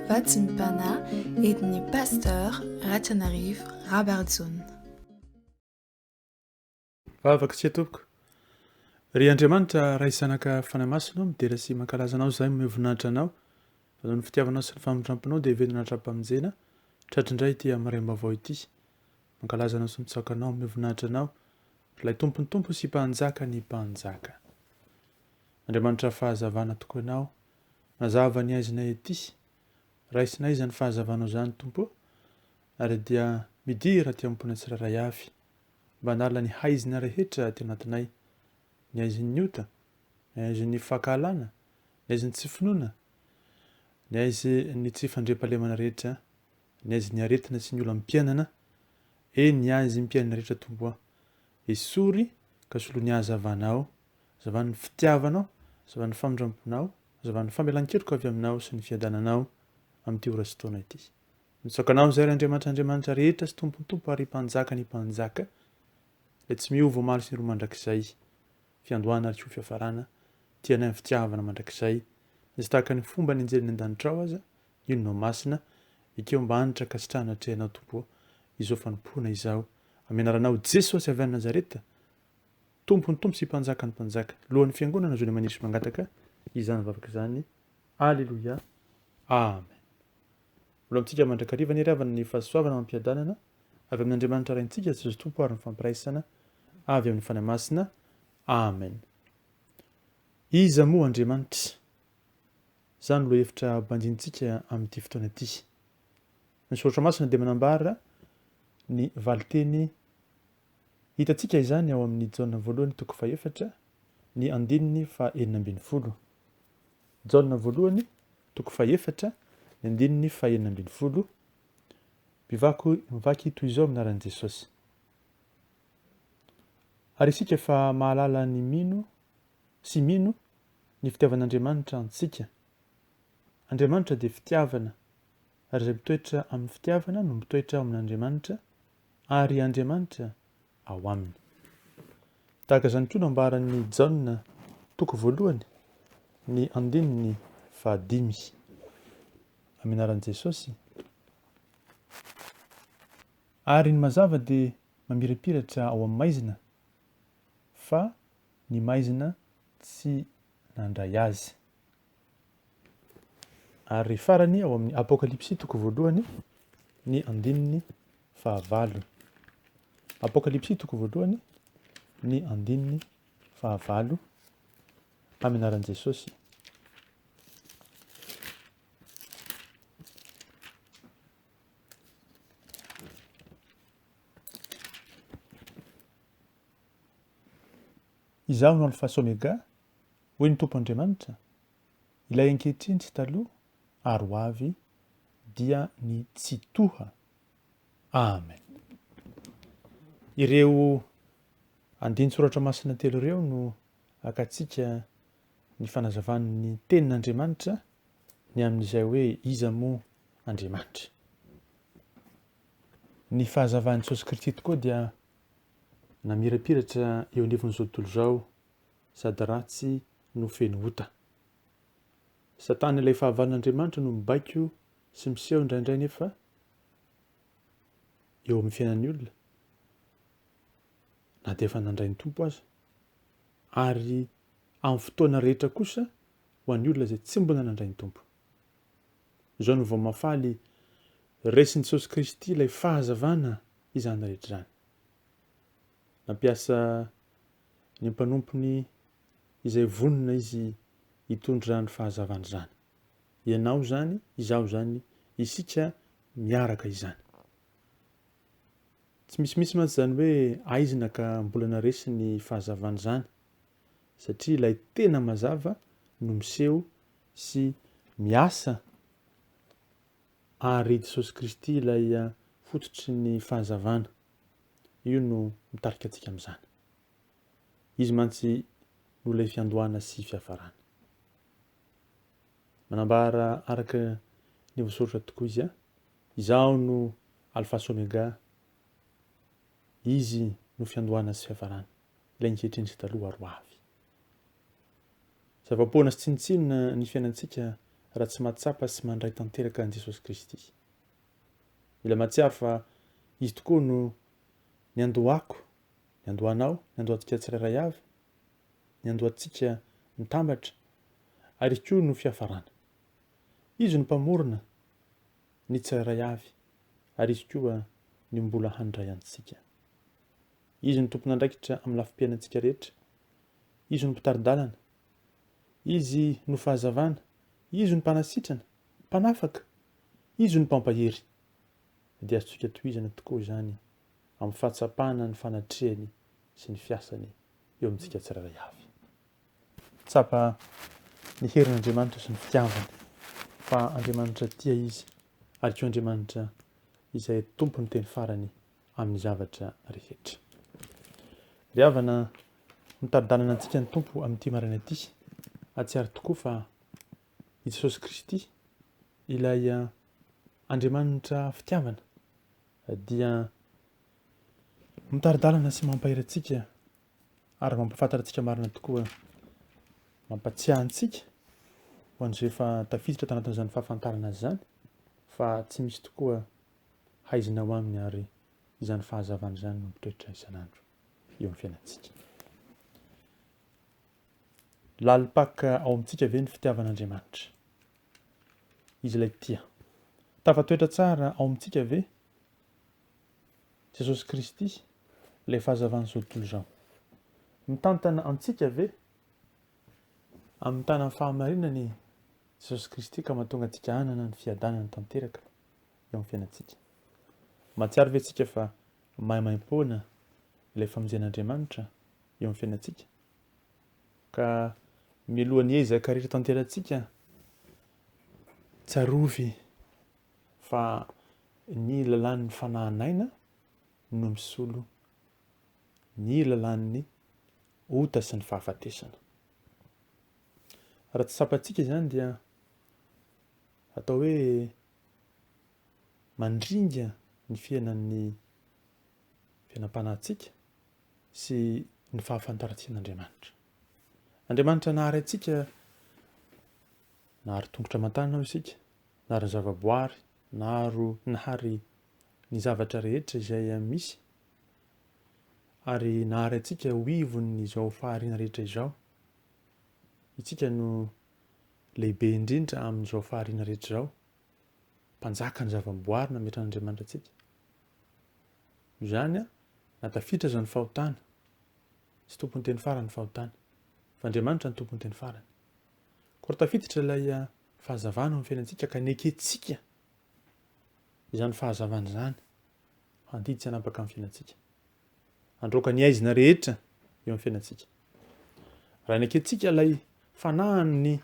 Vatsimpana entin'i Pasteur RATIANARIVO Rabarijaona. Vavaka tsy atopoko. Ry Andriamanitra raha isanaka fanahy masina midera sy mankalaza anao zahay my voninahitra anao. Fanaony fitiavanao sy ny famindramponao dia hivelona hatramin'ny tratrindray ity amarim-baovao ity. Mankalaza anao sy mitsaoka anao my voninahitra anao. Ilay tompony tompo sy mpanjaka ny mpanjaka. Andriamanitra fahazavana tokoa anao. Mazava ny aizinay ety. Raisinay izany fahazavanao zany tompo. Ary dia midira ty ampona tsiraray avy. Mba hanala ny haizina rehetra ty anatinay. Ny aizin'ny ota, ny aizin'ny fahakalana, ny aizin'ny tsy finoana, ny aizin'ny tsy fandriam-pahalemana rehetra, ny aizin'ny aretina sy ny olona mpiainana, ny aizin'ny mpiainana rehetra tompo. Esory ka soloa ny hazavanao, hazavan'ny fitiavanao, hazavan'ny famindramponao, hazavan'ny famelan-keloka avy aminao sy ny fiadananao amin'ity ora sy taona ity. Mitsaoka anao zay Andriamanitra rehetra sy tompontompo ary mpanjaka ny mpanjaka. Le tsy miova maro sy ny roa mandrakizay. Fiandohana ary koa fiafarana, tianay amin'ny fitiavana mandrakizay. Izy tahaka ny fomba ny anjery ny an-danitra ao aza, inonao masina, ekeo mba hanitra ka sitrahana hatrehanao tompo. Izao fanompoana izao. Amenaranao Jesosy avy any Nazareta, tompony tompo sy mpanjaka ny mpanjaka. Lohan'ny fiangonana zao ny maniry sy mangataka, izany vavaka izany. Alleluia. Amen. Mbola amintsika mandrakariva ny ravana ny fahasoavana mampiadanana, avy amin'Andriamanitra raintsika Jesosy tompo ary ny fampiraisana, avy amin'ny fanahy masina. Amen. IZA moa Andriamanitra. Zany lo hevitra bandintsika amin'ity fotoana ity. Ny soratra masina dia manambara ny valiteny hitantsika izany ao amin'ny Jaona voalohany toko faha-efatra, ny andininy faha-12. Jaona voalohany toko faha-efatra, ny andininy faha-12. Mivaky toy izao aminaran'i Jesosy. Ary isika fa mahalala ny mino sy mino ny fitiavan'Andriamanitra antsika. Andriamanitra dia fitiavana, ary izay mitoetra amin'ny fitiavana no mitoetra ao amin'Andriamanitra, ary Andriamanitra ao aminy. Tahaka izany koa no ambaran'ny Jaona toko voalohany, ny andininy faha-5. Amin'ny anaran'i Jesosy. Ary ny mazava dia mamirapiratra ao amin'ny maizina, fa ny maizina tsy nandray azy. Ary farany ao amin'ny Apokalipsy toko voalohany, ny andininy faha-9. Apokalipsy toko voalohany, ny andininy faha-9, amin'ny anaran'i Jesosy. Izaho no Alfa sy Omega, hoy ny Tompo Andriamanitra, ilay ankehitriny sy taloha ary ho avy dia ny tsy toha. Amen. Ireo andin-tsoratra masina telo ireo no akatsika ny fanazavan'ny tenin'Andriamanitra ny amin'izay hoe IZA moa Andriamanitra. Ny fahazavan'i Jesosy Kristy tokoa dia namirapiratra eo anivon'izao tontolo izao, sady ratsy no feno ota. Satana ilay fahavalon'Andriamanitra no mibaiko sy miseho indraindray nefa eo amin'ny fiainan'ny olona, na dia efa nandray ny tompo aza. Ary amin'ny fotoana rehetra kosa ho an'ny olona izay tsy mbola nandray ny tompo. Izao no vao mafaly resin'i Jesosy Kristy ilay fahazavana izany rehetra izany. Nampiasa ny mpanompony izay vonona izy hitondra ny fahazavana izany. Ianao zany, izaho zany, isika miaraka izany. Tsy misimisy mantsy zany hoe aizina ka mbola naresy ny fahazavana izany, satria ilay tena mazava no miseho sy miasa, ary Jesosy Kristy ilay fototry ny fahazavana. Io no mitarika antsika amin'izany. Izy mantsy no ilay fiandohana sy fiafarana. Manambara araka ny voasoratra tokoa izy, izaho no Alfa sy Omega, izy no fiandohana sy fiafarana, ilay ankehitriny sy taloha ary ho avy. Zava-poana sy tsinitsinina ny fiainantsika raha tsy mahatsapa sy mandray tanteraka an' Jesosy Kristy. Mila mahatsiaro fa izy tokoa no ny andohako, ny andohanao, ny andohantsika tsirairay avy, ny andohantsika mitambatra, ary izy koa no fiafarana. Izy no mpamorona ny tsirairay avy, ary izy koa ny mbola handray antsika. Izy no tompon'andraikitra amin'ny lafim-piainantsika rehetra. Izy no mpitaridalana. Izy no fahazavana. Izy no mpanasitrana, mpanafaka. Izy no mpampahery. Dia azontsika tohizana tokoa izany amin'ny fahatsapana ny fanatrehany sy ny fiasany eo amintsika tsirairay avy. Tsapa ny herin'Andriamanitra sy ny fitiavany fa Andriamanitra tia izy ary koa Andriamanitra izay tompony teny farany amin'ny zavatra rehetra. Ry havana mitaridalana antsika ny tompo amin'ity maraina ity, atsiary tokoa fa i Jesosy Kristy ilay Andriamanitra fitiavana dia mitaridalana sy mampahery antsika ary mampafantatra antsika marina tokoa, mampatsiahy antsika ho an'izay efa tafiditra tanatin'izany fahafantarana azy zany fa tsy misy tokoa haizina ho aminy ary izany fahazavana izany no mitoetra isan'andro eo amin'ny fiainantsika. Lalipaka ao amintsika ve ny fitiavan'Andriamanitra? Izy ilay tia. Tafatoetra tsara ao amintsika ve Jesosy Kristy ilay fahazavana izao tontolo izao? Mitantana antsika ve amin'ny tanany fahamarinany Jesosy Kristy ka mahatonga antsika hanana ny fiadanana tanteraka eo amin'ny fiainantsika? Mahatsiaro ve antsika fa mahaimaim-poana ilay famonjen'Andriamanitra eo amin'ny fiainantsika? Ka mialohan'ny ezaka rehetra tanterantsika, tsarovy fa ny lalan'ny fanahanaina no misolo ny lalan'ny ota sy ny fahafatesana. Raha tsy sapantsika izany dia atao hoe mandringa ny fiainan'ny fiainam-panahintsika sy ny fahafantarantsian'Andriamanitra. Andriamanitra nahary antsika, nahary tongotra aman-tanana isika, nahary zavaboary, nahary ny zavatra rehetra izay misy, ary nahary antsika ho ivon'izao fahariana rehetra izao. Itsika no lehibe indrindra amin'izao fahariana rehetra izao, mpanjaka ny zavaboary nametran'Andriamanitra antsika. Izany na tafiditra aza ny fahotana, tsy tompony teny farany fahotana, fa Andriamanitra ny tompony teny farany. Koa tafiditra ilay fahazavana amin'ny fiainantsika ka neketsika izany fahazavana izany, handiditsy hanapaka amin'ny fiainantsika, handroaka ny aizina rehetra eo amin'ny fiainantsika. Raha neketsika ilay fanahany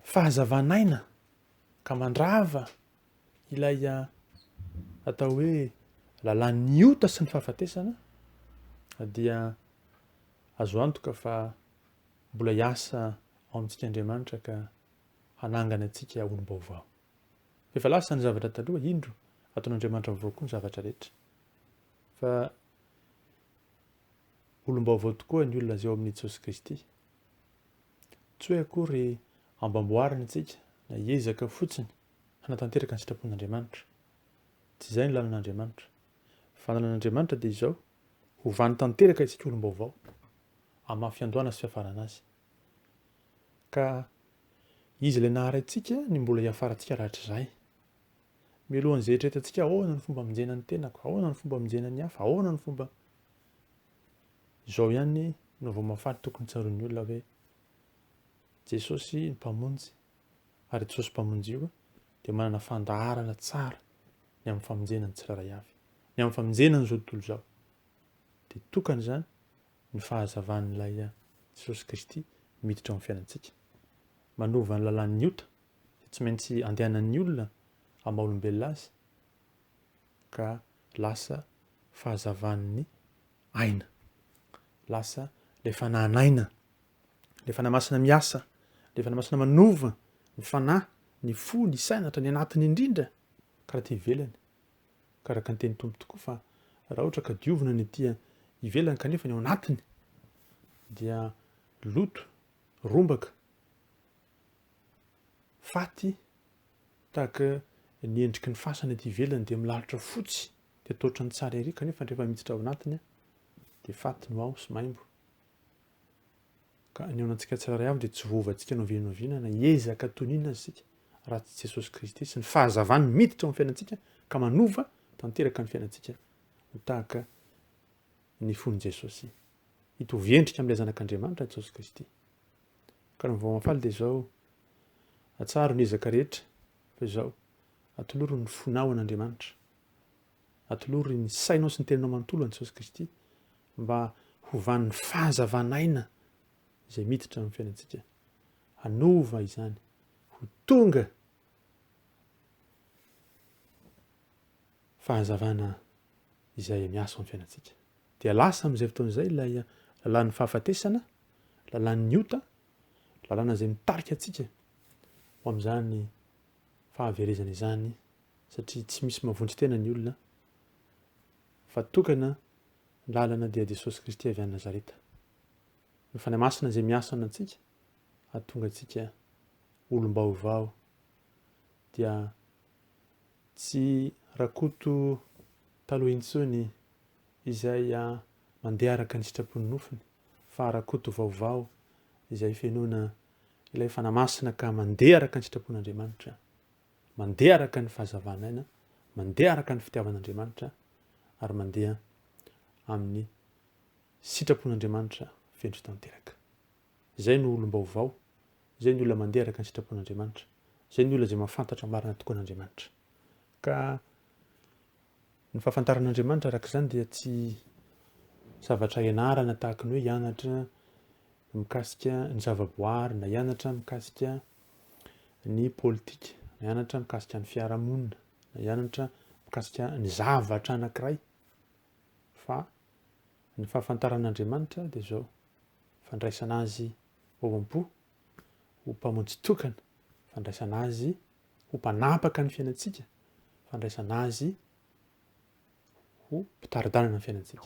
fahazavanaina ka mandrava ilay atao hoe lalan'ny ota sy ny fahafatesana, dia azo antoka fa mbola hiasa ao amintsika Andriamanitra ka hanangana antsika olom-baovao. Efa lasa ny zavatra taloha, indro ataon'Andriamanitra vaovao koa ny zavatra rehetra. Fa olom-baovao tokoa ny olona izay ao amin'i Jesosy Kristy. Tsy hoe akory ambamboarina antsika na hiezaka fotsiny hanatanteraka ny sitrapon'Andriamanitra. Tsy izay ny lalàn'Andriamanitra. Fa ny lalàn'Andriamanitra dia izao, ho vanitanteraka isika olom-baovao amin'ny fiandohana sy fiafarana azy. Ka izy ilay nahary antsika ny mbola hiafarantsika rahatrizay. Mialohan'izay eritreretantsika ahoana ny fomba hamonjena ny tenako, ahoana ny fomba hamonjena ny hafa, ahoana ny fomba. Izao ihany no vao mahafaly tokony tsaroan'ny olona hoe Jesosy ny mpamonjy, ary Jesosy mpamonjy io dia manana fandaharana tsara ny amin'ny famonjena ny tsirairay avy, ny amin'ny famonjena ny zao tontolo izao. Dia tokana izany ny fahazavan'ilay Jesosy Kristy miditra ao amin'ny fiainantsika. Manova ny lalan'ny ota, tsy maintsy andehanan'ny olona amin'ny maha-olombelona azy, ka lasa fahazavan'ny aina, lasa ilay fanahanaina, ilay fanahy masina miasa, ilay fanahy masina manova ny fanahy, ny fo, ny saina hatrany anatiny indrindra ka raha ty ivelany. Ka araka ny teny Tompo tokoa fa raha ohatra ka diovina ny ety ivelany kanefa ny ao anatiny dia loto, rombaka, faty tahaka ny endriky ny fasana ety ivelany dia milalitra fotsy dia totra ny tsara ery kanefa rehefa miditra ao anatiny dia faty no ao sy maimbo ka ny ao anantsika tsirairay avy dia tsy voavantsika novinoviana na hiezaka tonina azy sika raha tsy Jesosy Kristy sy ny fahazavany miditra ao amin'ny fiainantsika ka manova tanteraka ny fiainantsika ho tahaka ny fon'i Jesosy hitovy endrika amin'ilay zanak'Andriamanitra Jesosy Kristy ka ny voamafaly dia izao atsaro ny ezaka rehetra fa izao atoloro ny fonao an'Andriamanitra atoloro ny sainao sy ny teninao manontolo an'i Jesosy Kristy mba hovan'ny fahazavanaina izay miditra amin'ny fiainantsika hanova izany ho tonga fahazavana izay miasa amin'ny fiainantsika dia lasa amin'izay fotoan'izay ilay lalàn'ny fahafatesana lalàn'ny ota lalàna izay mitarika antsika ho amin'izany fahaverezana izany satria tsy misy mavontsy tena ny olona fa tokana lalana dia Jesosy Kristy avy any Nazareta ny fanahy masina izay miasa antsika hahatonga antsika olom-baovao dia tsy rakoto taloha intsony izay mandeha araka ny sitrapon'ny nofiny fa rakoto vaovao izay fenoana ilay fanahy masina ka mandeha araka ny sitrapon'Andriamanitra mandeha araka ny fahazavanaina mandeha araka ny fitiavan'Andriamanitra ary mandeha amin'ny sitrapon'Andriamanitra fendro tanteraka izay no olom-baovao izay ny olona mandeha araka ny sitrapon'Andriamanitra izay ny olona izay mahafantatra marina tokoa an'Andriamanitra ka ny fahafantaran'Andriamanitra araka izany dia tsy zavatra ianarana tahaka ny hoe hianatra mikasika ny zavaboary na hianatra mikasika ny politika na hianatra mikasika ny fiarahamonina na hianatra mikasika ny zavatra anankiray fa ny fahafantaran'Andriamanitra dia izao fandraisana azy ao am-po ho mpamonjy tokana fandraisana azy ho mpanapaka ny fiainantsika fandraisana azy ho mpitari-dalana ny fiainantsika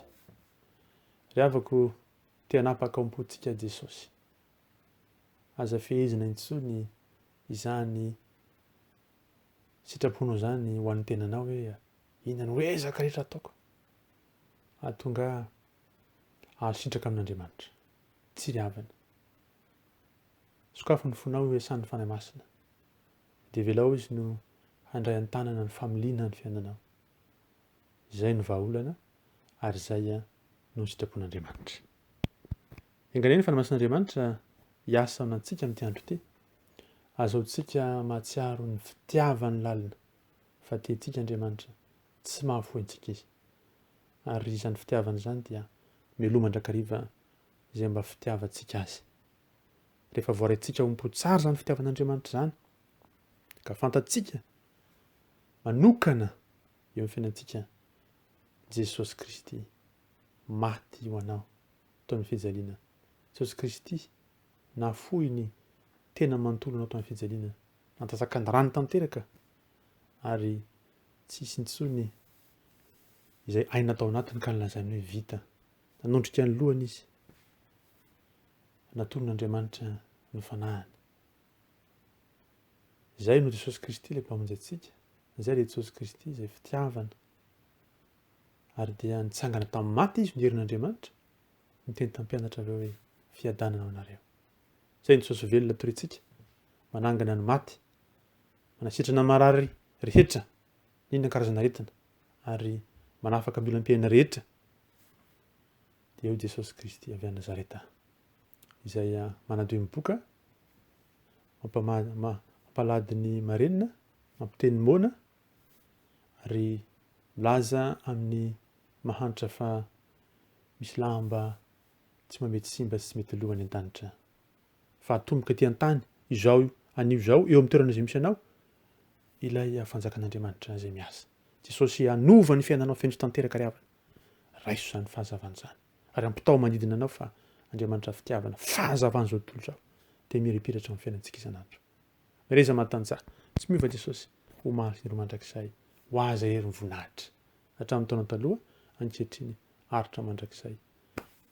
ry havako te hanapaka ao am-pontsika Jesosy aza fehezina intsony izany sitraponao zany ho an'ny tenanao hoe inona no ezaka rehetra ataoko ahatonga ahasitraka amin'Andriamanitra tsy ry havana sokafo ny fonao ho iasan'ny fanahy masina dia velao izy no handray an-tanana ny familiana ny fiainanao izay no vahaolana ary izay no sitrapon'Andriamanitra enganeny ny fanahy masin'Andriamanitra hiasa amintsika amin'ity andro ity azahoantsika mahatsiaro ny fitiavany lalina fa tiantsika Andriamanitra tsy mahafoy antsika izy ary izany fitiavana izany dia meloma mandrakariva izay mba fitiavantsika azy rehefa voaraintsika ho mpo-tsara izany fitiavan'Andriamanitra izany ka fantatsika manokana eo amin'ny fiainantsika Jesosy Kristy maty ho anao tao amin'ny fijaliana Jesosy Kristy nafoy ny tena manontolo anao tao amin'ny fijaliana nantasaka ny rano tanteraka ary tsisy intsony izay aina tao anatiny ka nilazany hoe vita nanondrika ny lohany izy natoron'Andriamanitra ny fanahiny izay no Jesosy Kristy ilay mpamonjy antsika izay ilay Jesosy Kristy izay fitiavana ary dia nitsangana tamin'ny maty izy mierin'Andriamanitra niteny tamin'ny mpianatra avy eo hoe fiadanana ao anareo izay ny Jesosy velona torintsika manangana ny maty manasitrana marary rehetra inona karazana aretina ary manafaka miola am-piaina rehetra dia eo Jesosy Kristy avy any Nazareta izay manadio miboka mampalady ny marenina mampiteny mona ary milaza amin'ny mahantra fa misy lamba tsy mamety simba sy tsy mety lohany an-danitra fa atomboka aty an-tany izao anio izao eo amin'ny toerana izay misy anao ilay fanjakan'Andriamanitra izay miasa Jesosy hanova ny fiainanao fendro tanteraka ry havana raiso izany fahazavana izany ary ampitao manodidina anao fa Andriamanitra fitiavana fahazavana izao tontolo izao dia miripiratra amin'ny fiainantsika isan'andro reza mahatanjaka tsy miova Jesosy ho mahazo ny ro mandrakizay ho aza hery ny voninahitra hatramin'ny taona taloha ankehitriny aritra mandrakizay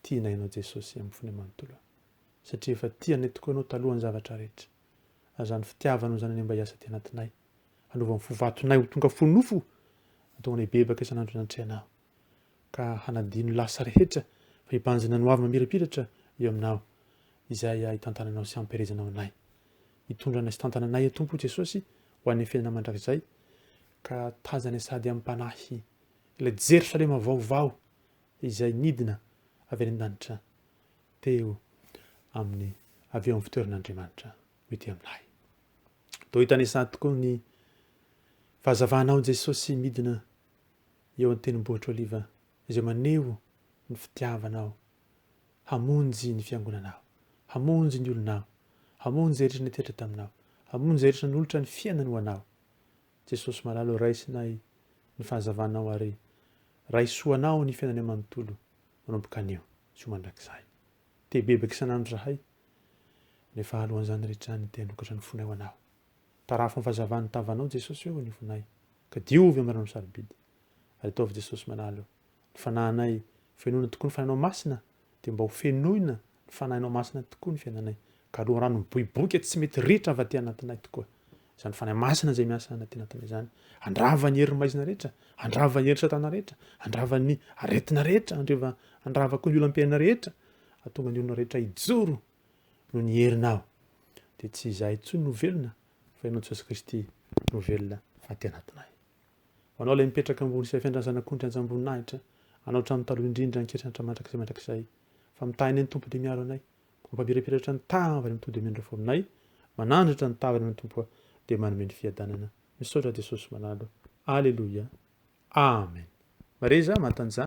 tiana ianao Jesosy amin'ny fony manontolo satria efa tianay tokoa ianao taloha ny zavatra rehetra zany fitiavanao zany mba hiasa ty anatinay. Anaova ny fovatonay ho tonga fonofo, ataonay bebaka isan'andro anatrehanao. Ka hanadino lasa rehetra fa hibanjina no avy mamirapiratra eo aminao. Izay hitantananao sy hamperezanao anay. Hitondranay sy tantananay Tompo Jesosy ho an'ny fiainana mandrakizay. Ka tazany sady ampanahy ilay Jerosalema vaovao izay nidina avy any an-danitra teo amin'ny avy eo amin'ny fitoeran'Andriamanitra mety aminay. Tô hitany sady tokoa ny fahazavanao Jesosy midina eo an-tenimbohitra oliva izay maneho ny fitiavanao hamonjy ny fiangonanao, hamonjy ny olonao, hamonjy zay rehetra nitehitra taminao, hamonjy zay rehetra nolotra ny fiainany ho anao. Jesosy malalo raisinay ny fahazavanao ary raisoanao ny fiainany amanontolo manomboka anio sy ho mandrakizay. Te bebaka isan'andro zahay nefa alohan'izany rehetra ny te hanokatra ny fonay ho anao. Tarafo ny fahazavany tavanao Jesosy eo ny fonay ka diovy amin'ny rano sarobidy. Ary ataovy Jesosy manalo ny fanahinay fenoina tokoa ny fanahinao masina dia mba ho fenoina ny fanahinao masina tokoa ny fiainanay ka aloha rano miboiboika tsy mety ritra avy aty anatinay tokoa. Izany fanahy masina izay miasa anaty anatinay izany andrava ny herin'ny maizina rehetra, andrava ny herin'ny satana rehetra, andrava ny aretina rehetra, andrava koa ny olam-piainana rehetra, ahatonga ny olona rehetra hijoro noho ny herinao. Dia tsy izahay intsony no velona fa ianao Jesosy Kristy no velona aty anatinay. Ho anao ilay mipetraka ambony sy fiandrana zanak'ondry anjam-boninahitra, anao hatramin'ny taloha indrindra ankehitriny mandrakizay fa mitahiny ny Tompo dia miaro anay, mampamirapiratra ny tavany amin'ny to dia miandrafo aminay, manandratra ny tavany amin'ny Tompo dia manome ny fiadanana. Misaotra Jesosy manalo. Alleluia. Amen. Mareza matanjana.